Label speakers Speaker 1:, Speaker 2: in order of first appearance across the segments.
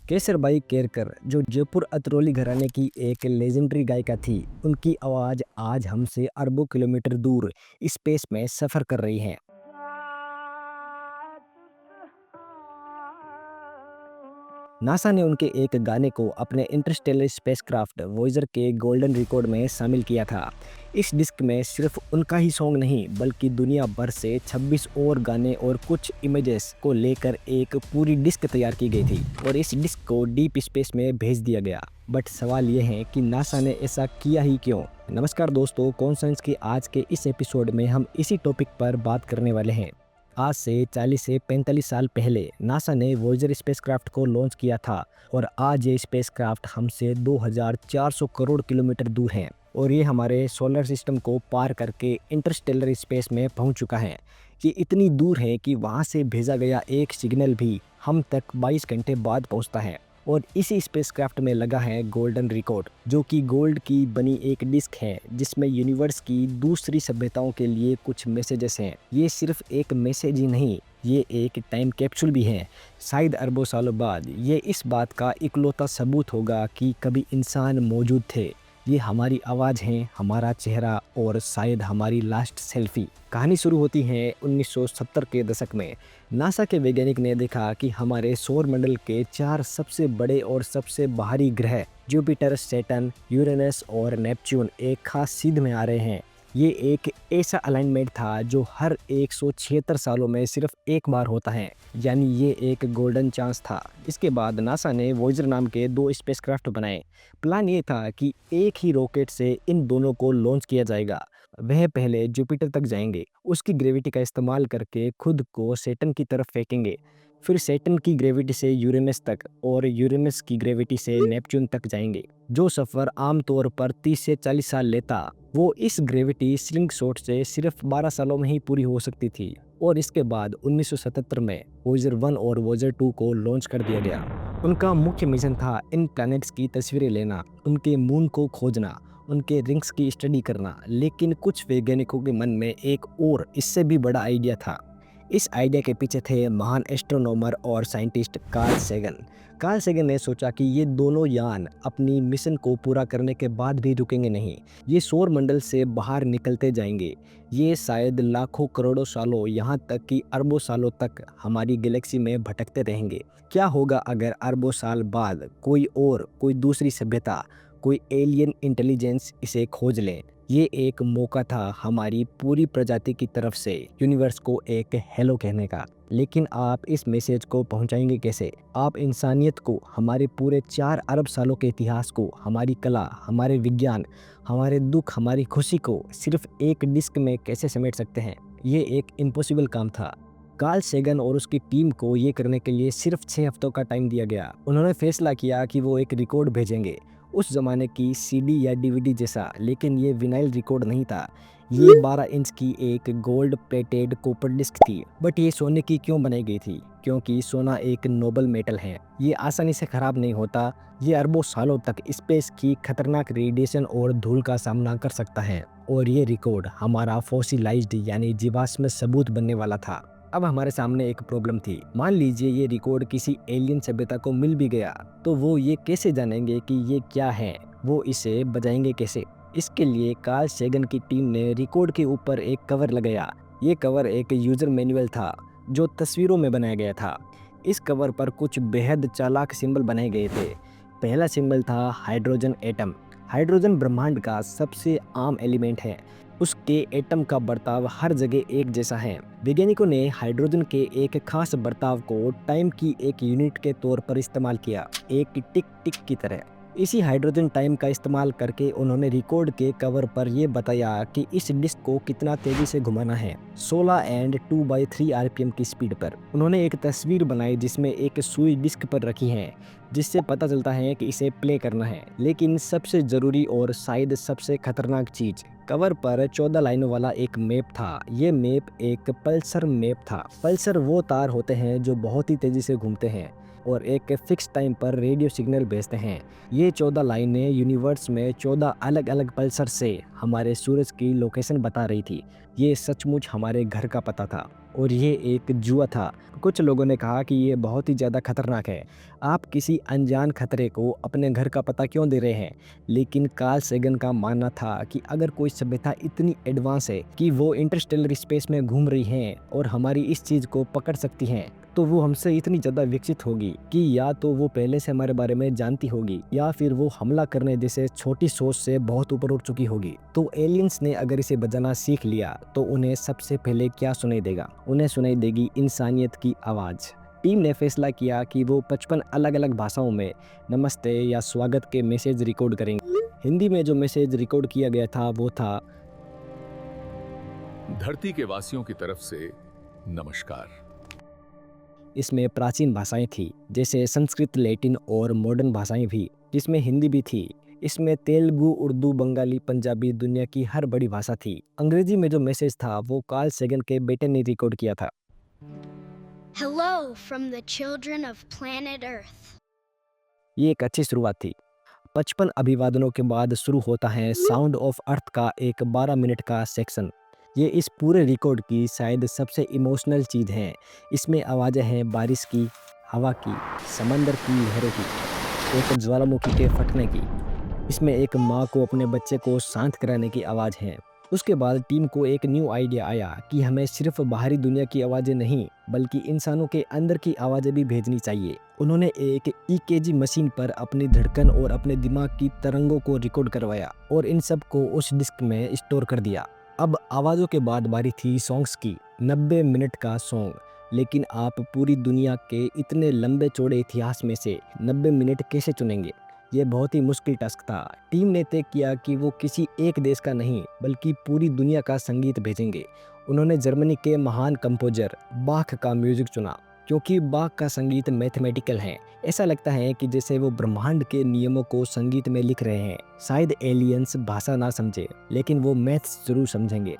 Speaker 1: केसरबाई केरकर जो जयपुर अतरौली घराने की एक लेजेंडरी गायिका थी, उनकी आवाज़ आज हमसे अरबों किलोमीटर दूर स्पेस में सफ़र कर रही है। नासा ने उनके एक गाने को अपने इंटरस्टेलर स्पेसक्राफ्ट वॉयेजर के गोल्डन रिकॉर्ड में शामिल किया था। इस डिस्क में सिर्फ उनका ही सॉन्ग नहीं, बल्कि दुनिया भर से 26 और गाने और कुछ इमेजेस को लेकर एक पूरी डिस्क तैयार की गई थी और इस डिस्क को डीप स्पेस में भेज दिया गया। बट सवाल ये है कि नासा ने ऐसा किया ही क्यों? नमस्कार दोस्तों, कॉन्साइंस की आज के इस एपिसोड में हम इसी टॉपिक पर बात करने वाले हैं। आज से 40 से 45 साल पहले नासा ने वॉयेजर स्पेसक्राफ्ट को लॉन्च किया था और आज ये स्पेसक्राफ्ट हमसे 2400 करोड़ किलोमीटर दूर है और ये हमारे सोलर सिस्टम को पार करके इंटरस्टेलर स्पेस में पहुंच चुका है। ये इतनी दूर है कि वहां से भेजा गया एक सिग्नल भी हम तक 22 घंटे बाद पहुंचता है और इसी स्पेसक्राफ्ट में लगा है गोल्डन रिकॉर्ड, जो कि गोल्ड की बनी एक डिस्क है जिसमें यूनिवर्स की दूसरी सभ्यताओं के लिए कुछ मैसेजेस हैं। ये सिर्फ एक मैसेज ही नहीं, ये एक टाइम कैप्सूल भी है। शायद अरबों सालों बाद ये इस बात का इकलौता सबूत होगा कि कभी इंसान मौजूद थे। ये हमारी आवाज़ है, हमारा चेहरा और शायद हमारी लास्ट सेल्फी। कहानी शुरू होती है 1970 के दशक में। नासा के वैज्ञानिक ने देखा कि हमारे सौर मंडल के 4 सबसे बड़े और सबसे बाहरी ग्रह जुपिटर, सैटर्न, यूरेनस और नेपच्यून एक खास सीध में आ रहे हैं। ये एक ऐसा अलाइनमेंट था जो हर 176 सालों में सिर्फ एक बार होता है, यानी ये एक गोल्डन चांस था। इसके बाद नासा ने वॉयेजर नाम के 2 स्पेसक्राफ्ट बनाए। प्लान ये था कि एक ही रॉकेट से इन दोनों को लॉन्च किया जाएगा। वह पहले जुपिटर तक जाएंगे, उसकी ग्रेविटी का इस्तेमाल करके खुद को सैटर्न की तरफ फेंकेंगे, फिर सैटर्न की ग्रेविटी से यूरेनस तक और यूरेनस की ग्रेविटी से नेपच्यून तक जाएंगे। जो सफ़र आमतौर पर 30 से 40 साल लेता, वो इस ग्रेविटी स्लिंग शॉट से सिर्फ 12 सालों में ही पूरी हो सकती थी। और इसके बाद 1977 में वॉयेजर 1 और वॉयेजर 2 को लॉन्च कर दिया गया। उनका मुख्य मिशन था इन प्लैनेट्स की तस्वीरें लेना, उनके मून को खोजना, उनके रिंग्स की स्टडी करना। लेकिन कुछ वैज्ञानिकों के मन में एक और इससे भी बड़ा आइडिया था। इस आइडिया के पीछे थे महान एस्ट्रोनॉमर और scientist Carl Sagan. Carl Sagan ने सोचा कि ये दोनों यान अपनी मिशन को पूरा करने के बाद भी रुकेंगे नहीं, ये सौर मंडल से बाहर निकलते जाएंगे। ये शायद लाखों करोड़ों सालों, यहाँ तक कि अरबों सालों तक हमारी गैलेक्सी में भटकते रहेंगे। क्या होगा अगर अरबों साल बाद कोई दूसरी सभ्यता, कोई एलियन इंटेलिजेंस इसे खोज ले? ये एक मौका था हमारी पूरी प्रजाति की तरफ से यूनिवर्स को एक हेलो कहने का। लेकिन आप इस मैसेज को पहुंचाएंगे कैसे? आप इंसानियत को, हमारे पूरे 4 अरब सालों के इतिहास को, हमारी कला, हमारे विज्ञान, हमारे दुख, हमारी खुशी को सिर्फ एक डिस्क में कैसे समेट सकते हैं? ये एक इम्पॉसिबल काम था। कार्ल सैगन और उसकी टीम को ये करने के लिए सिर्फ 6 हफ्तों का टाइम दिया गया। उन्होंने फैसला किया कि वो एक रिकॉर्ड भेजेंगे, उस ज़माने की सीडी या डीवीडी जैसा, लेकिन ये विनाइल रिकॉर्ड नहीं था। ये 12 इंच की एक गोल्ड प्लेटेड कॉपर डिस्क थी। बट ये सोने की क्यों बनाई गई थी? क्योंकि सोना एक नोबल मेटल है, ये आसानी से ख़राब नहीं होता। ये अरबों सालों तक स्पेस की खतरनाक रेडिएशन और धूल का सामना कर सकता है। और ये रिकॉर्ड हमारा फॉसिलाइज्ड यानी जीवाश्म सबूत बनने वाला था। अब हमारे सामने एक प्रॉब्लम थी। मान लीजिए ये रिकॉर्ड किसी एलियन सभ्यता को मिल भी गया, तो वो ये कैसे जानेंगे कि ये क्या है? वो इसे बजाएंगे कैसे? इसके लिए कार्ल सैगन की टीम ने रिकॉर्ड के ऊपर एक कवर लगाया। ये कवर एक यूज़र मैनुअल था जो तस्वीरों में बनाया गया था। इस कवर पर कुछ बेहद चालाक सिंबल बनाए गए थे। पहला सिंबल था हाइड्रोजन एटम। हाइड्रोजन ब्रह्मांड का सबसे आम एलिमेंट है। उसके एटम का बर्ताव हर जगह एक जैसा है। वैज्ञानिकों ने हाइड्रोजन के एक खास बर्ताव को टाइम की एक यूनिट के तौर पर इस्तेमाल किया, एक टिक टिक की तरह। इसी हाइड्रोजन टाइम का इस्तेमाल करके उन्होंने रिकॉर्ड के कवर पर यह बताया कि इस डिस्क को कितना तेजी से घुमाना है, 16 एंड 2/3 आरपीएम की स्पीड पर। उन्होंने एक तस्वीर बनाई जिसमें एक सुई डिस्क पर रखी है, जिससे पता चलता है कि इसे प्ले करना है। लेकिन सबसे ज़रूरी और शायद सबसे खतरनाक चीज़, कवर पर 14 लाइनों वाला एक मैप था। ये मैप एक पल्सर मैप था। पल्सर वो तार होते हैं जो बहुत ही तेज़ी से घूमते हैं और एक फिक्स टाइम पर रेडियो सिग्नल भेजते हैं। ये 14 लाइनें यूनिवर्स में 14 अलग अलग पल्सर से हमारे सूरज की लोकेशन बता रही थी। ये सचमुच हमारे घर का पता था और ये एक जुआ था। कुछ लोगों ने कहा कि ये बहुत ही ज़्यादा खतरनाक है। आप किसी अनजान खतरे को अपने घर का पता क्यों दे रहे हैं? लेकिन कार्ल सेगन का मानना था कि अगर कोई सभ्यता इतनी एडवांस है कि वो इंटरस्टेलर स्पेस में घूम रही हैं और हमारी इस चीज़ को पकड़ सकती हैं, तो वो हमसे इतनी ज़्यादा विकसित होगी कि या तो वो पहले से हमारे बारे में जानती होगी या फिर वो हमला करने जैसे छोटी सोच से बहुत ऊपर उठ चुकी होगी। तो एलियंस ने अगर इसे बजाना सीख लिया तो उन्हें सबसे पहले क्या सुनाई देगा? उन्हें सुनाई देगी इंसानियत की आवाज़। टीम ने फैसला किया कि वो 55 अलग-अलग भाषाओं में नमस्ते या स्वागत के मैसेज रिकॉर्ड करेंगे। हिंदी में जो मैसेज रिकॉर्ड किया गया था वो था,
Speaker 2: धरती के वासियों की तरफ से नमस्कार।
Speaker 1: इसमें प्राचीन भाषाएं थी जैसे संस्कृत, लैटिन और मॉडर्न भाषाएं भी, जिसमें हिंदी भी थी। इसमें तेलुगु, उर्दू, बंगाली, पंजाबी, दुनिया की हर बड़ी भाषा थी। अंग्रेजी में जो मैसेज था वो कार्ल सेगन के बेटे ने रिकॉर्ड किया था।
Speaker 3: Hello from the children of planet Earth.
Speaker 1: ये एक अच्छी शुरुआत थी। 55 अभिवादनों के बाद शुरू होता है साउंड ऑफ अर्थ का एक 12 मिनट का सेक्शन। ये इस पूरे रिकॉर्ड की शायद सबसे इमोशनल चीज़ है। इसमें आवाज़ें हैं बारिश की, हवा की, समंदर की लहरों की, एक ज्वालामुखी के फटने की। इसमें एक माँ को अपने बच्चे को शांत कराने की आवाज़ है। उसके बाद टीम को एक न्यू आइडिया आया कि हमें सिर्फ बाहरी दुनिया की आवाज़ें नहीं बल्कि इंसानों के अंदर की आवाज़ें भी भेजनी चाहिए। उन्होंने एक ईकेजी मशीन पर अपनी धड़कन और अपने दिमाग की तरंगों को रिकॉर्ड करवाया और इन सब को उस डिस्क में स्टोर कर दिया। अब आवाज़ों के बाद बारी थी सॉन्ग्स की। 90 मिनट का सॉन्ग। लेकिन आप पूरी दुनिया के इतने लंबे चौड़े इतिहास में से 90 मिनट कैसे चुनेंगे? ये बहुत ही मुश्किल टास्क था। टीम ने तय किया कि वो किसी एक देश का नहीं बल्कि पूरी दुनिया का संगीत भेजेंगे। उन्होंने जर्मनी के महान कंपोजर बाख का म्यूजिक चुना क्योंकि बाख का संगीत मैथमेटिकल है। ऐसा लगता है कि जैसे वो ब्रह्मांड के नियमों को संगीत में लिख रहे हैं। शायद एलियंस भाषा ना समझे लेकिन वो मैथ्स जरूर समझेंगे।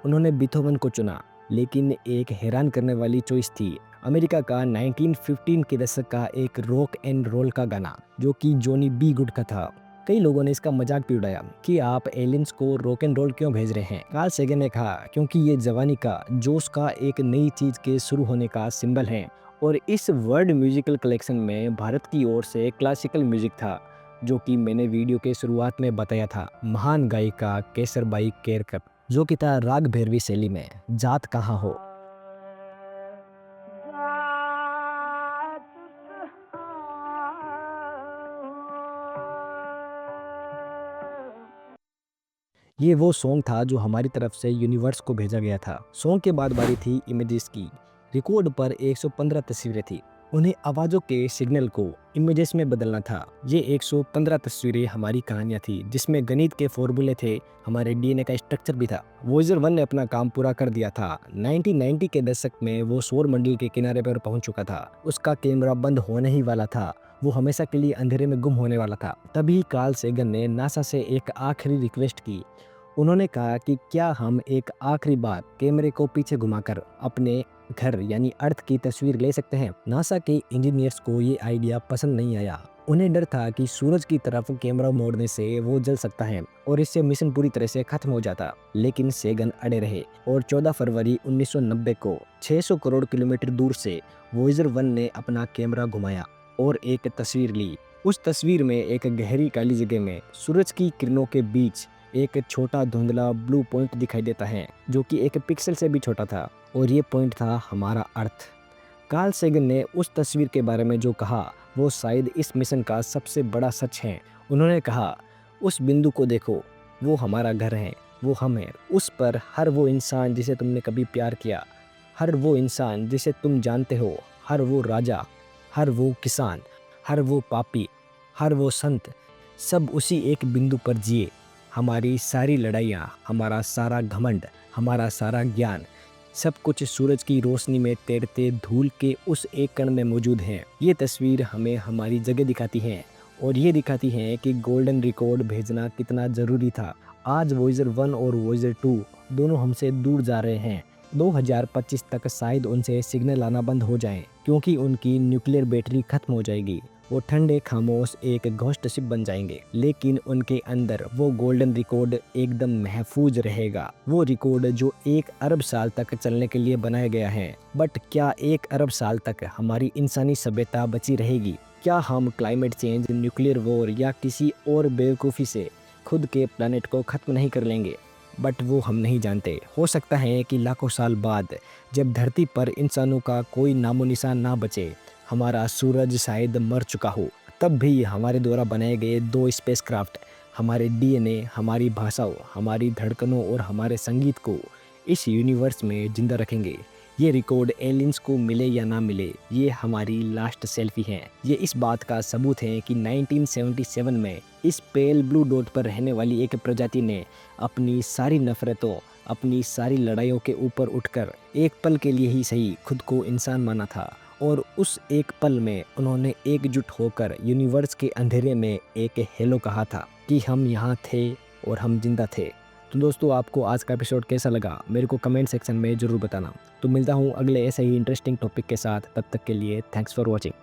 Speaker 1: उन्होंने बीथोवन को चुना, लेकिन एक हैरान करने वाली चॉइस थी। अमेरिका का 1915 के दशक का एक रॉक एंड रोल का गाना जो कि जॉनी बी गुड का था। कई लोगों ने इसका मजाक भी उड़ाया कि आप एलियंस को रॉक एंड रोल क्यों भेज रहे हैं। कार्ल सेगन ने कहा क्योंकि ये जवानी का, जोश का, एक नई चीज के शुरू होने का सिंबल है। और इस वर्ल्ड म्यूजिकल कलेक्शन में भारत की ओर से क्लासिकल म्यूजिक था जो कि मैंने वीडियो के शुरुआत में बताया था। महान गायिका केसरबाई केरकर जो कि था राग भैरवी शैली में, जात कहाँ हो। ये वो सॉन्ग था जो हमारी तरफ से यूनिवर्स को भेजा गया था। सॉन्ग के बाद बारी थी इमेजेस की। रिकॉर्ड पर 115 तस्वीरें थी। उन्हें आवाज़ों के सिग्नल को इमेजेस में बदलना था। ये 115 तस्वीरें हमारी कहानियाँ थी जिसमें गणित के फॉर्मूले थे, हमारे डीएनए का स्ट्रक्चर भी था। वॉयेजर 1 ने अपना काम पूरा कर दिया था। 1990 के दशक में वो सौर मंडल के किनारे पर पहुंच चुका था। उसका कैमरा बंद होने ही वाला था। वो हमेशा के लिए अंधेरे में गुम होने वाला था। तभी कार्ल सेगन ने नासा से एक आखिरी रिक्वेस्ट की। उन्होंने कहा कि क्या हम एक आखिरी बार कैमरे को पीछे घुमाकर अपने घर यानी अर्थ की तस्वीर ले सकते हैं। नासा के इंजीनियर्स को ये आइडिया पसंद नहीं आया। उन्हें डर था कि सूरज की तरफ कैमरा मोड़ने से वो जल सकता है और इससे मिशन पूरी तरह से खत्म हो जाता। लेकिन सेगन अड़े रहे और 14 फरवरी 1990 को 600 करोड़ किलोमीटर दूर से वॉयेजर 1 ने अपना कैमरा घुमाया और एक तस्वीर ली। उस तस्वीर में एक गहरी काली जगह में सूरज की किरणों के बीच एक छोटा धुंधला ब्लू पॉइंट दिखाई देता है जो कि एक पिक्सल से भी छोटा था और ये पॉइंट था हमारा अर्थ। कार्ल सेगन ने उस तस्वीर के बारे में जो कहा वो शायद इस मिशन का सबसे बड़ा सच है। उन्होंने कहा, उस बिंदु को देखो, वो हमारा घर है, वो हम हैं। उस पर हर वो इंसान जिसे तुमने कभी प्यार किया, हर वो इंसान जिसे तुम जानते हो, हर वो राजा, हर वो किसान, हर वो पापी, हर वो संत, सब उसी एक बिंदु पर जिए। हमारी सारी लड़ाइयाँ, हमारा सारा घमंड, हमारा सारा ज्ञान, सब कुछ सूरज की रोशनी में तैरते धूल के उस एक कण में मौजूद है। ये तस्वीर हमें हमारी जगह दिखाती है और ये दिखाती है कि गोल्डन रिकॉर्ड भेजना कितना ज़रूरी था। आज वॉयेजर 1 और वॉयेजर 2 दोनों हमसे दूर जा रहे हैं। 2025 तक शायद उनसे सिग्नल आना बंद हो जाए क्योंकि उनकी न्यूक्लियर बैटरी खत्म हो जाएगी। वो ठंडे खामोश एक घोस्ट शिप बन जाएंगे, लेकिन उनके अंदर वो गोल्डन रिकॉर्ड एकदम महफूज रहेगा। वो रिकॉर्ड जो 1 अरब साल तक चलने के लिए बनाया गया है। बट क्या 1 अरब साल तक हमारी इंसानी सभ्यता बची रहेगी? क्या हम क्लाइमेट चेंज, न्यूक्लियर वॉर या किसी और बेवकूफ़ी से खुद के प्लानट को ख़त्म नहीं कर लेंगे? बट वो हम नहीं जानते। हो सकता है कि लाखों साल बाद जब धरती पर इंसानों का कोई नामो निशान ना बचे, हमारा सूरज शायद मर चुका हो, तब भी हमारे द्वारा बनाए गए 2 स्पेसक्राफ्ट हमारे डीएनए, हमारी भाषाओं, हमारी धड़कनों और हमारे संगीत को इस यूनिवर्स में ज़िंदा रखेंगे। ये रिकॉर्ड एलियंस को मिले या ना मिले, ये हमारी लास्ट सेल्फी है। ये इस बात का सबूत है कि 1977 में इस पेल ब्लू डॉट पर रहने वाली एक प्रजाति ने अपनी सारी नफ़रतों, अपनी सारी लड़ाइयों के ऊपर उठकर एक पल के लिए ही सही खुद को इंसान माना था, और उस एक पल में उन्होंने एकजुट होकर यूनिवर्स के अंधेरे में एक हेलो कहा था कि हम यहाँ थे और हम जिंदा थे। तो दोस्तों, आपको आज का एपिसोड कैसा लगा मेरे को कमेंट सेक्शन में ज़रूर बताना। तो मिलता हूँ अगले ऐसे ही इंटरेस्टिंग टॉपिक के साथ, तब तक के लिए थैंक्स फॉर वॉचिंग।